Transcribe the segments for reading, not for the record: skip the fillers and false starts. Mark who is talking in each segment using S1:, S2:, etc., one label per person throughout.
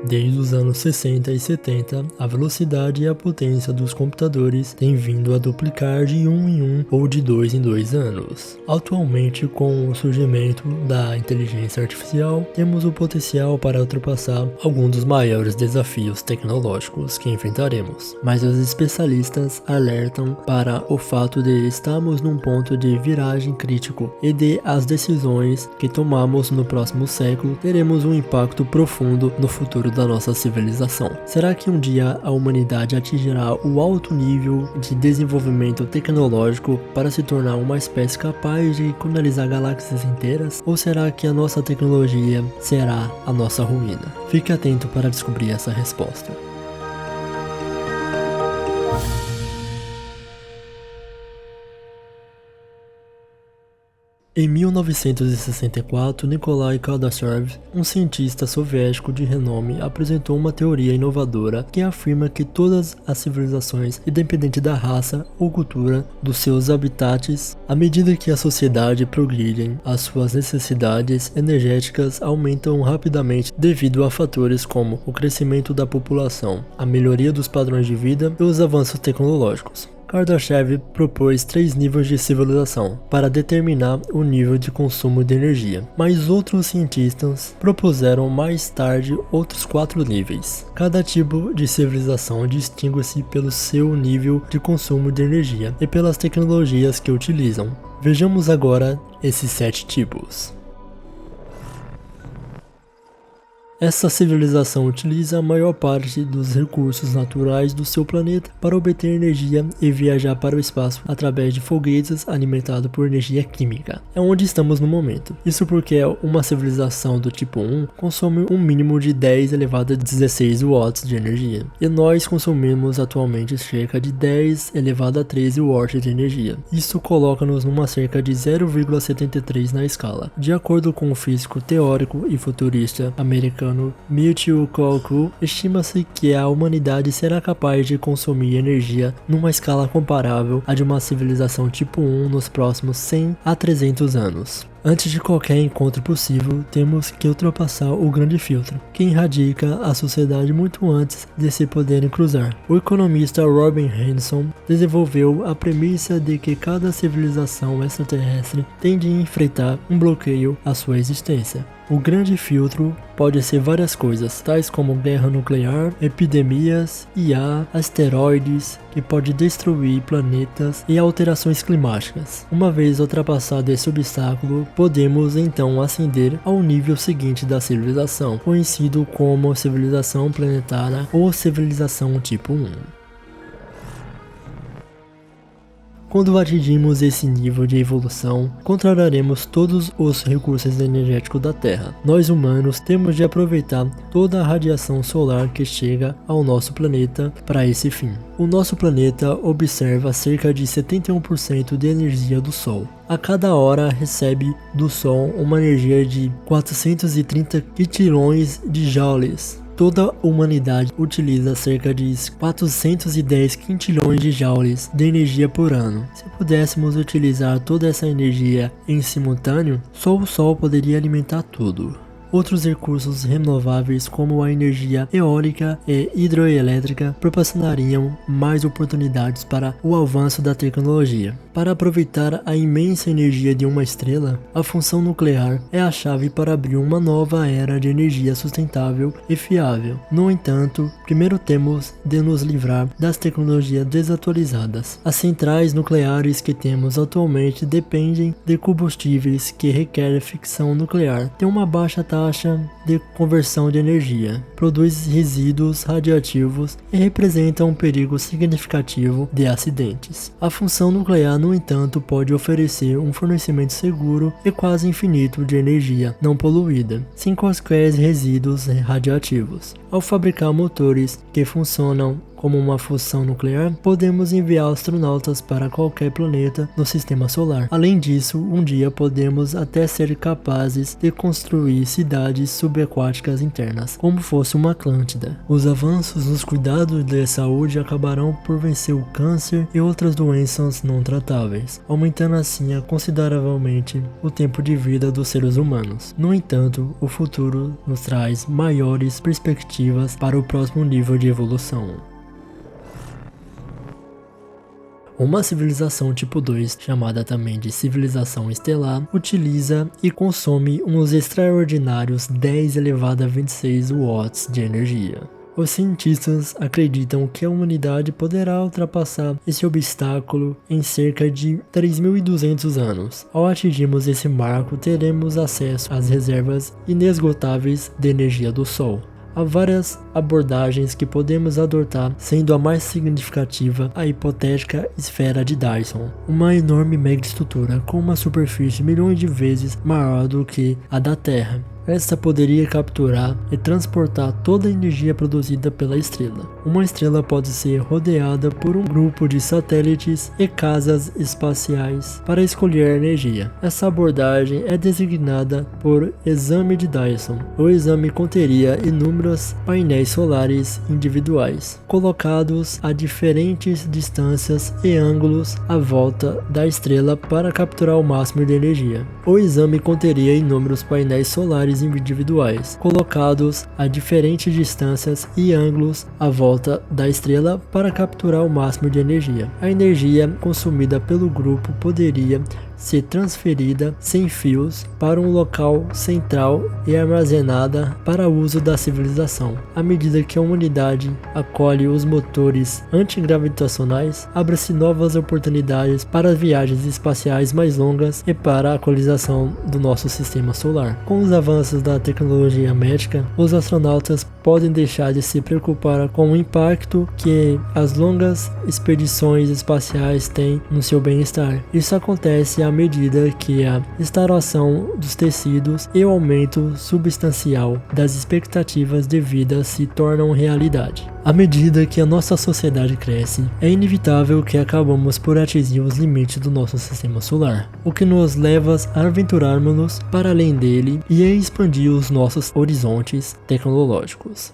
S1: Desde os anos 60 e 70, a velocidade e a potência dos computadores têm vindo a duplicar de 1 em 1 ou de 2 em 2 anos. Atualmente, com o surgimento da inteligência artificial, temos o potencial para ultrapassar alguns dos maiores desafios tecnológicos que enfrentaremos. Mas os especialistas alertam para o fato de estarmos num ponto de viragem crítico e de as decisões que tomamos no próximo século teremos um impacto profundo no futuro da nossa civilização. Será que um dia a humanidade atingirá o alto nível de desenvolvimento tecnológico para se tornar uma espécie capaz de colonizar galáxias inteiras? Ou será que a nossa tecnologia será a nossa ruína? Fique atento para descobrir essa resposta. Em 1964, Nikolai Kardashev, um cientista soviético de renome, apresentou uma teoria inovadora que afirma que todas as civilizações, independente da raça ou cultura dos seus habitantes, à medida que a sociedade progride, as suas necessidades energéticas aumentam rapidamente devido a fatores como o crescimento da população, a melhoria dos padrões de vida e os avanços tecnológicos. Kardashev propôs 3 níveis de civilização para determinar o nível de consumo de energia, mas outros cientistas propuseram mais tarde outros 4 níveis. Cada tipo de civilização distingue-se pelo seu nível de consumo de energia e pelas tecnologias que utilizam. Vejamos agora esses 7 tipos. Essa civilização utiliza a maior parte dos recursos naturais do seu planeta para obter energia e viajar para o espaço através de foguetes alimentados por energia química. É onde estamos no momento. Isso porque uma civilização do tipo 1 consome um mínimo de 10 elevado a 16 watts de energia, e nós consumimos atualmente cerca de 10 elevado a 13 watts de energia. Isso coloca-nos numa cerca de 0,73 na escala. De acordo com o físico teórico e futurista americano Michio Kaku, estima-se que a humanidade será capaz de consumir energia numa escala comparável à de uma civilização tipo 1 nos próximos 100 a 300 anos. Antes de qualquer encontro possível, temos que ultrapassar o grande filtro, que erradica a sociedade muito antes de se poderem cruzar. O economista Robin Hanson desenvolveu a premissa de que cada civilização extraterrestre tende a enfrentar um bloqueio à sua existência. O grande filtro pode ser várias coisas, tais como guerra nuclear, epidemias, IA, asteroides, que pode destruir planetas e alterações climáticas. Uma vez ultrapassado esse obstáculo, podemos então ascender ao nível seguinte da civilização, conhecido como civilização planetária ou civilização tipo 1. Quando atingirmos esse nível de evolução, controlaremos todos os recursos energéticos da Terra. Nós humanos temos de aproveitar toda a radiação solar que chega ao nosso planeta para esse fim. O nosso planeta observa cerca de 71% de energia do Sol. A cada hora recebe do Sol uma energia de 430 quintilhões de joules. Toda a humanidade utiliza cerca de 410 quintilhões de joules de energia por ano. Se pudéssemos utilizar toda essa energia em simultâneo, só o Sol poderia alimentar tudo. Outros recursos renováveis, como a energia eólica e hidroelétrica, proporcionariam mais oportunidades para o avanço da tecnologia. Para aproveitar a imensa energia de uma estrela, a fusão nuclear é a chave para abrir uma nova era de energia sustentável e fiável. No entanto, primeiro temos de nos livrar das tecnologias desatualizadas. As centrais nucleares que temos atualmente dependem de combustíveis que requerem fissão nuclear, têm uma baixa taxa de conversão de energia, produz resíduos radioativos e representa um perigo significativo de acidentes. A fusão nuclear, no entanto, pode oferecer um fornecimento seguro e quase infinito de energia não poluída, sem quaisquer resíduos radioativos. Ao fabricar motores que funcionam como uma fusão nuclear, podemos enviar astronautas para qualquer planeta no sistema solar. Além disso, um dia podemos até ser capazes de construir cidades subaquáticas internas, como fosse uma Atlântida. Os avanços nos cuidados de saúde acabarão por vencer o câncer e outras doenças não tratáveis, aumentando assim consideravelmente o tempo de vida dos seres humanos. No entanto, o futuro nos traz maiores perspectivas para o próximo nível de evolução. Uma civilização tipo 2, chamada também de civilização estelar, utiliza e consome uns extraordinários 10 elevado a 26 watts de energia. Os cientistas acreditam que a humanidade poderá ultrapassar esse obstáculo em cerca de 3.200 anos. Ao atingirmos esse marco, teremos acesso às reservas inesgotáveis de energia do Sol. Há várias abordagens que podemos adotar, sendo a mais significativa a hipotética esfera de Dyson, uma enorme megaestrutura com uma superfície milhões de vezes maior do que a da Terra. Esta poderia capturar e transportar toda a energia produzida pela estrela. Uma estrela pode ser rodeada por um grupo de satélites e casas espaciais para escolher a energia. Essa abordagem é designada por exame de Dyson. O exame conteria inúmeros painéis solares individuais, colocados a diferentes distâncias e ângulos à volta da estrela para capturar o máximo de energia. O exame conteria inúmeros painéis solares individuais, colocados a diferentes distâncias e ângulos à volta da estrela para capturar o máximo de energia. A energia consumida pelo grupo poderia ser transferida sem fios para um local central e armazenada para uso da civilização. À medida que a humanidade acolhe os motores antigravitacionais, abre-se novas oportunidades para viagens espaciais mais longas e para a atualização do nosso sistema solar. Com os avanços da tecnologia médica, os astronautas podem deixar de se preocupar com o impacto que as longas expedições espaciais têm no seu bem-estar. Isso acontece à medida que a restauração dos tecidos e o aumento substancial das expectativas de vida se tornam realidade. À medida que a nossa sociedade cresce, é inevitável que acabamos por atingir os limites do nosso sistema solar, o que nos leva a aventurarmos-nos para além dele e a expandir os nossos horizontes tecnológicos.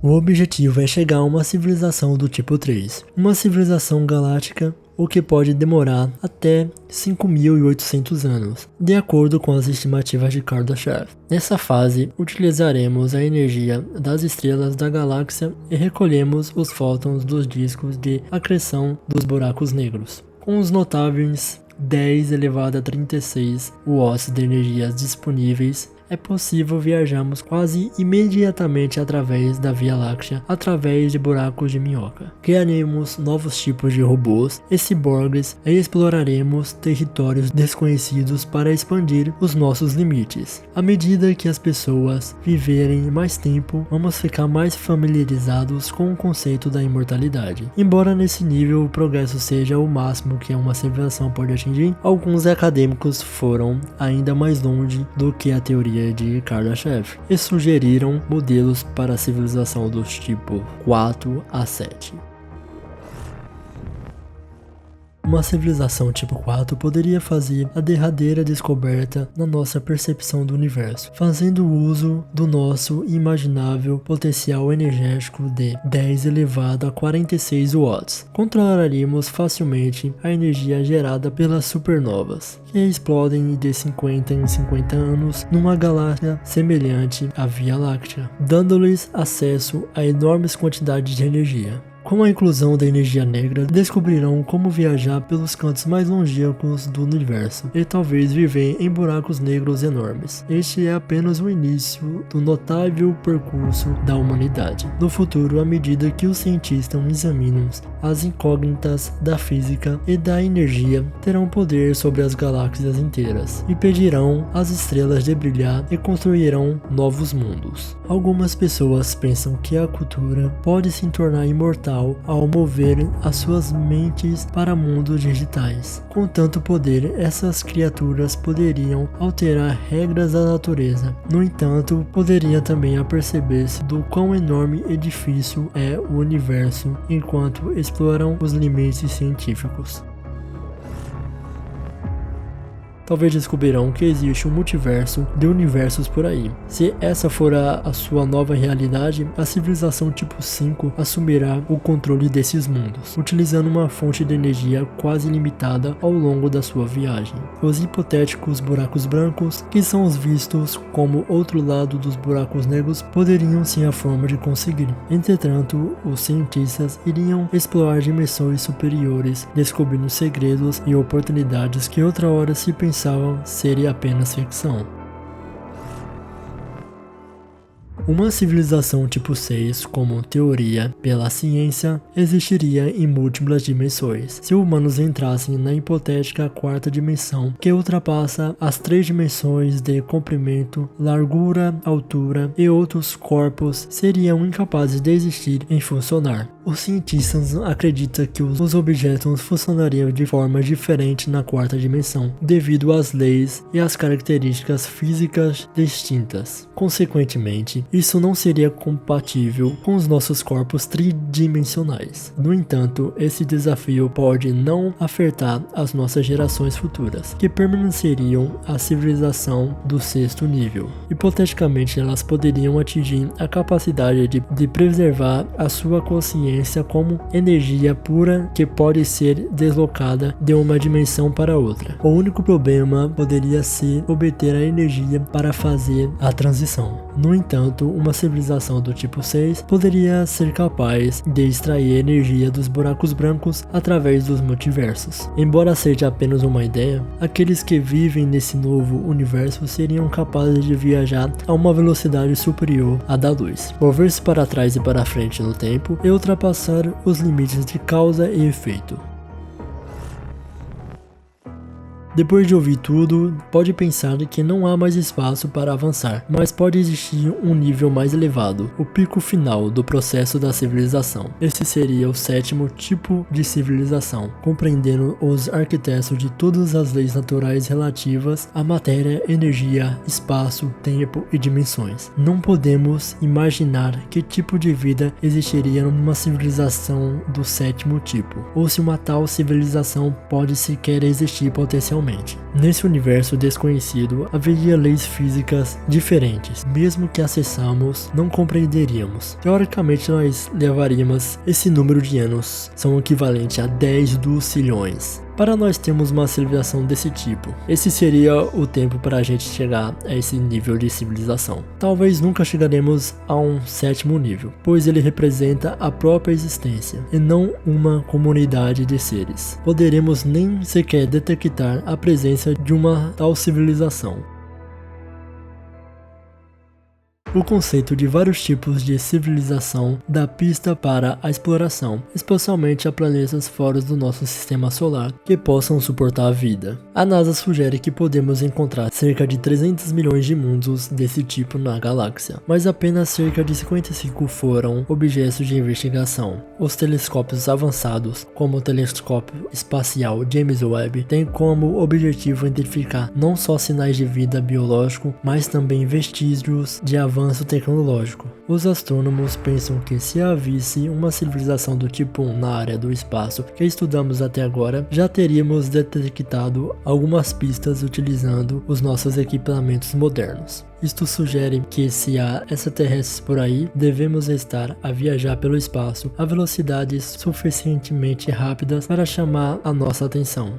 S1: O objetivo é chegar a uma civilização do tipo 3, uma civilização galáctica, o que pode demorar até 5.800 anos, de acordo com as estimativas de Kardashev. Nessa fase, utilizaremos a energia das estrelas da galáxia e recolhemos os fótons dos discos de acreção dos buracos negros. Com os notáveis 10 elevado a 36 watts de energias disponíveis, é possível viajarmos quase imediatamente através da Via Láctea, através de buracos de minhoca. Criaremos novos tipos de robôs e ciborgues e exploraremos territórios desconhecidos para expandir os nossos limites. À medida que as pessoas viverem mais tempo, vamos ficar mais familiarizados com o conceito da imortalidade. Embora nesse nível o progresso seja o máximo que uma civilização pode atingir, alguns acadêmicos foram ainda mais longe do que a teoria de Kardashev e sugeriram modelos para a civilização dos tipo 4 a 7. Uma civilização tipo 4 poderia fazer a derradeira descoberta na nossa percepção do universo, fazendo uso do nosso imaginável potencial energético de 10 elevado a 46 watts. Controlaríamos facilmente a energia gerada pelas supernovas, que explodem de 50 em 50 anos numa galáxia semelhante à Via Láctea, dando-lhes acesso a enormes quantidades de energia. Com a inclusão da energia negra, descobrirão como viajar pelos cantos mais longínquos do universo e talvez viver em buracos negros enormes. Este é apenas o início do notável percurso da humanidade. No futuro, à medida que os cientistas examinam as incógnitas da física e da energia, terão poder sobre as galáxias inteiras, impedirão as estrelas de brilhar e construirão novos mundos. Algumas pessoas pensam que a cultura pode se tornar imortal fundamental ao mover as suas mentes para mundos digitais. Com tanto poder, essas criaturas poderiam alterar regras da natureza. No entanto, poderia também aperceber-se do quão enorme e difícil é o universo enquanto exploram os limites científicos. Talvez descobrirão que existe um multiverso de universos por aí. Se essa for a sua nova realidade, a civilização tipo 5 assumirá o controle desses mundos, utilizando uma fonte de energia quase ilimitada ao longo da sua viagem. Os hipotéticos buracos brancos, que são os vistos como outro lado dos buracos negros, poderiam ser a forma de conseguir. Entretanto, os cientistas iriam explorar dimensões superiores, descobrindo segredos e oportunidades que outra hora se pensavam seria apenas ficção. Uma civilização tipo 6, como teoria pela ciência, existiria em múltiplas dimensões. Se humanos entrassem na hipotética quarta dimensão, que ultrapassa as 3 dimensões de comprimento, largura, altura e outros corpos, seriam incapazes de existir e funcionar. Os cientistas acreditam que os objetos funcionariam de forma diferente na quarta dimensão, devido às leis e às características físicas distintas. Consequentemente, isso não seria compatível com os nossos corpos tridimensionais. No entanto, esse desafio pode não afetar as nossas gerações futuras, que permaneceriam a civilização do 6º nível. Hipoteticamente, elas poderiam atingir a capacidade de preservar a sua consciência como energia pura que pode ser deslocada de uma dimensão para outra. O único problema poderia ser obter a energia para fazer a transição. No entanto, uma civilização do tipo 6 poderia ser capaz de extrair energia dos buracos brancos através dos multiversos. Embora seja apenas uma ideia, aqueles que vivem nesse novo universo seriam capazes de viajar a uma velocidade superior à da luz, mover-se para trás e para frente no tempo e ultrapassar os limites de causa e efeito. Depois de ouvir tudo, pode pensar que não há mais espaço para avançar, mas pode existir um nível mais elevado, o pico final do processo da civilização. Esse seria o 7º tipo de civilização, compreendendo os arquitetos de todas as leis naturais relativas à matéria, energia, espaço, tempo e dimensões. Não podemos imaginar que tipo de vida existiria numa civilização do 7º tipo, ou se uma tal civilização pode sequer existir potencialmente. Nesse universo desconhecido, haveria leis físicas diferentes, mesmo que acessamos, não compreenderíamos. Teoricamente, nós levaríamos esse número de anos, são equivalente a 10 duzilhões. Para nós termos uma civilização desse tipo, esse seria o tempo para a gente chegar a esse nível de civilização. Talvez nunca chegaremos a um 7º nível, pois ele representa a própria existência, e não uma comunidade de seres. Poderemos nem sequer detectar a presença de uma tal civilização. O conceito de vários tipos de civilização dá pista para a exploração, especialmente a planetas fora do nosso sistema solar que possam suportar a vida. A NASA sugere que podemos encontrar cerca de 300 milhões de mundos desse tipo na galáxia, mas apenas cerca de 55 foram objetos de investigação. Os telescópios avançados, como o telescópio espacial James Webb, têm como objetivo identificar não só sinais de vida biológico, mas também vestígios de avanço tecnológico. Os astrônomos pensam que se havia uma civilização do tipo 1 na área do espaço que estudamos até agora, já teríamos detectado algumas pistas utilizando os nossos equipamentos modernos. Isto sugere que se há extraterrestres por aí, devemos estar a viajar pelo espaço a velocidades suficientemente rápidas para chamar a nossa atenção.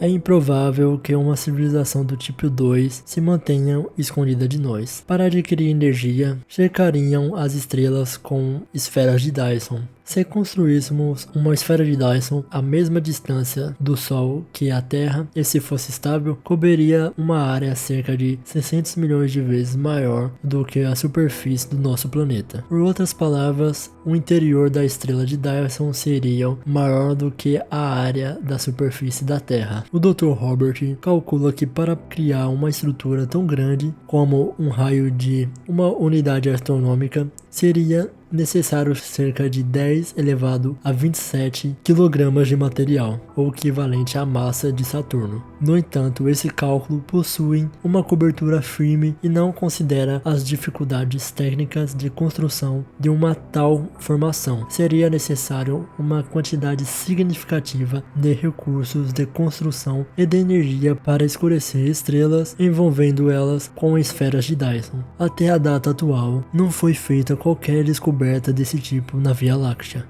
S1: É improvável que uma civilização do tipo 2 se mantenha escondida de nós. Para adquirir energia, cercariam as estrelas com esferas de Dyson, Se construíssemos uma esfera de Dyson à mesma distância do Sol que a Terra, e se fosse estável, cobriria uma área cerca de 600 milhões de vezes maior do que a superfície do nosso planeta. Por outras palavras, o interior da estrela de Dyson seria maior do que a área da superfície da Terra. O Dr. Robert calcula que para criar uma estrutura tão grande como um raio de uma unidade astronômica, seria necessário cerca de 10 elevado a 27 kg de material, ou equivalente à massa de Saturno. No entanto, esse cálculo possui uma cobertura firme e não considera as dificuldades técnicas de construção de uma tal formação. Seria necessário uma quantidade significativa de recursos de construção e de energia para escurecer estrelas, envolvendo elas com esferas de Dyson. Até a data atual, não foi feita qualquer descoberta desse tipo na Via Láctea.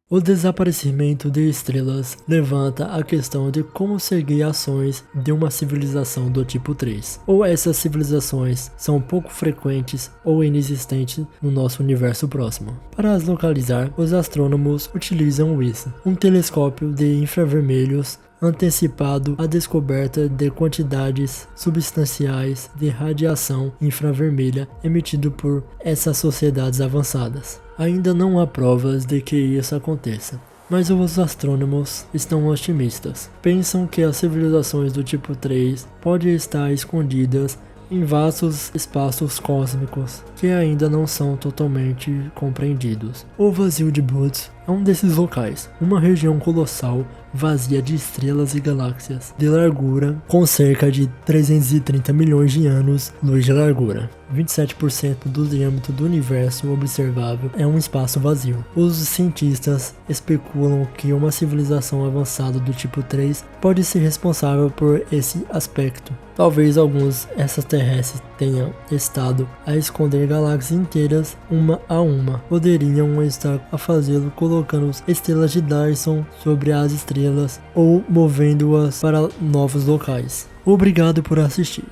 S1: O desaparecimento de estrelas levanta a questão de como seguir ações de uma civilização do tipo 3. Ou essas civilizações são pouco frequentes ou inexistentes no nosso universo próximo. Para as localizar, os astrônomos utilizam o WISP, um telescópio de infravermelhos antecipado a descoberta de quantidades substanciais de radiação infravermelha emitido por essas sociedades avançadas. Ainda não há provas de que isso aconteça, mas os astrônomos estão otimistas. Pensam que as civilizações do tipo 3 podem estar escondidas em vastos espaços cósmicos que ainda não são totalmente compreendidos. O vazio de Bootes é um desses locais, uma região colossal vazia de estrelas e galáxias de largura com cerca de 330 milhões de anos-luz de largura. 27% do diâmetro do universo observável é um espaço vazio. Os cientistas especulam que uma civilização avançada do tipo 3 pode ser responsável por esse aspecto. Talvez alguns extraterrestres tenham estado a esconder galáxias inteiras uma a uma. Poderiam estar a fazê-lo colocando estrelas de Dyson sobre as estrelas ou movendo-as para novos locais. Obrigado por assistir.